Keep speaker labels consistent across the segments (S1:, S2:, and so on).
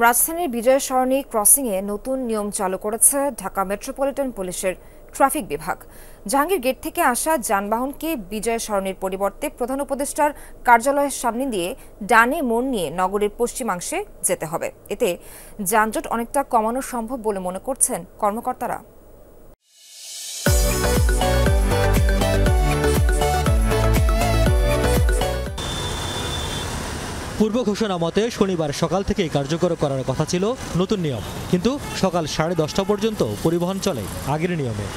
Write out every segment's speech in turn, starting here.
S1: রাজধানীর বিজয় সরণি ক্রসিংয়ে নতুন নিয়ম চালু করেছে ঢাকা মেট্রোপলিটন পুলিশের ট্রাফিক বিভাগ। জাহাঙ্গীর গেট থেকে আসা যানবাহনকে বিজয় সরণির পরিবর্তে প্রধান উপদেষ্টার কার্যালয়ের সামনে দিয়ে ডানে মোড় নিয়ে নগরীর পশ্চিমাংশে যেতে হবে। এতে যানজট অনেকটা কমানো সম্ভব বলে মনে করছেন কর্মকর্তারা।
S2: পূর্ব ঘোষণা মতে শনিবার সকাল থেকেই কার্যকর করার কথা ছিল নতুন নিয়ম, কিন্তু সকাল 10:30 পর্যন্ত পরিবহন চলে আগের নিয়মে।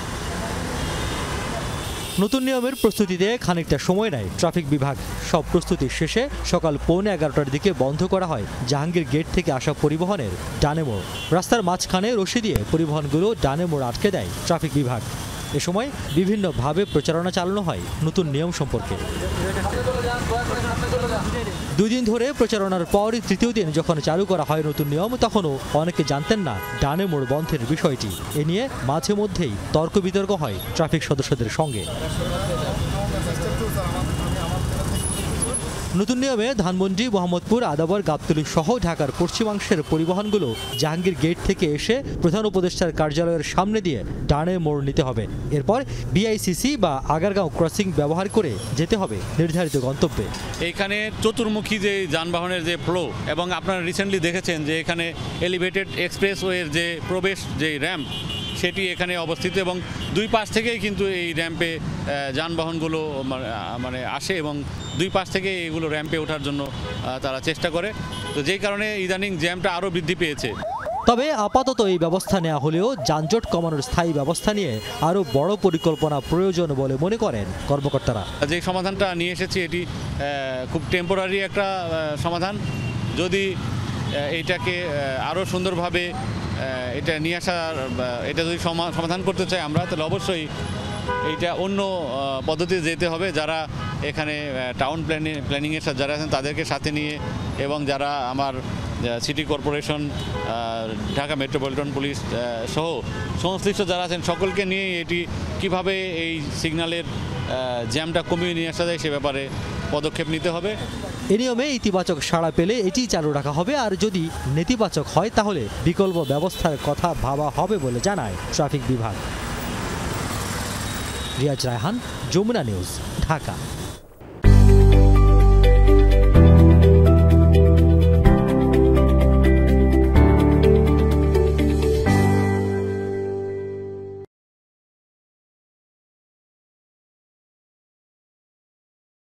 S2: নতুন নিয়মের প্রস্তুতিতে খানিকটা সময় নেয় ট্রাফিক বিভাগ। সব প্রস্তুতি শেষে সকাল 11:15টার দিকে বন্ধ করা হয় জাহাঙ্গীর গেট থেকে আসা পরিবহনের ডানে মোড়। রাস্তার মাঝখানে রশি দিয়ে পরিবহনগুলো ডানে মোড় আটকে দেয় ট্রাফিক বিভাগ। এ সময় বিভিন্নভাবে প্রচারণা চালানো হয় নতুন নিয়ম সম্পর্কে। 2 দিন ধরে প্রচারণার পর তৃতীয় দিন যখন চালু করা হয় নতুন নিয়ম, তখনও অনেকে জানতেন না ডানে মোড় বন্ধের বিষয়টি। এ নিয়ে মাঝে মধ্যেই তর্ক বিতর্ক হয় ট্রাফিক সদস্যদের সঙ্গে। নতুন নিয়মে ধানমন্ডি, মোহাম্মদপুর, আদাবর, গাবতলী সহ ঢাকার পশ্চিমাংশের পরিবহনগুলো জাহাঙ্গীর গেট থেকে এসে প্রধান উপদেষ্টার কার্যালয়ের সামনে দিয়ে ডানে মোড় নিতে হবে। এরপর বিআইসিসি বা আগারগাঁও ক্রসিং ব্যবহার করে যেতে হবে নির্ধারিত গন্তব্যে।
S3: এইখানে চতুর্মুখী যে যানবাহনের যে ফ্লো, এবং আপনারা রিসেন্টলি দেখেছেন যে এখানে এলিভেটেড এক্সপ্রেসওয়ের যে প্রবেশ যে র্যাম্প, সেটি এখানে অবস্থিত এবং দুই পাশ থেকেই কিন্তু এই র্যাম্পে যানবাহনগুলো মানে আসে এবং দুই পাশ থেকে এগুলো র্যাম্পে ওঠার জন্য তারা চেষ্টা করে। তো যেই কারণে ইদানিং জ্যামটা আরও বৃদ্ধি পেয়েছে।
S2: তবে আপাতত এই ব্যবস্থা নেওয়া হলেও যানজট কমানোর স্থায়ী ব্যবস্থা নিয়ে আরও বড় পরিকল্পনা প্রয়োজন বলে মনে করেন কর্মকর্তারা।
S3: যে সমাধানটা নিয়ে এসেছি এটি খুব টেম্পোরারি একটা সমাধান। যদি এইটাকে আরও সুন্দরভাবে এটা নিয়ে আসার, এটা যদি সমাধান করতে চাই আমরা, তাহলে অবশ্যই এইটা অন্য পদ্ধতিতে যেতে হবে। যারা এখানে টাউন প্ল্যানিংয়ের সাথে যারা আছেন তাদেরকে সাথে নিয়ে, এবং যারা আমার city corporation, Dhaka metropolitan police সহ সংশ্লিষ্ট যারা আছেন সকলকে নিয়ে এটি কিভাবে এই সিগন্যালের জ্যামটা কমিয়ে নিয়ে আসা যায় সে ব্যাপারে পদক্ষেপ নিতে হবে।
S2: এ নিয়মে ইতিবাচক সাড়া পেলে এটি চালু রাখা হবে, আর যদি নেতিবাচক হয় তাহলে বিকল্প ব্যবস্থার কথা ভাবা হবে বলে জানায় ট্রাফিক বিভাগ। রিয়াজ রায়হান, যমুনা নিউজ, ঢাকা।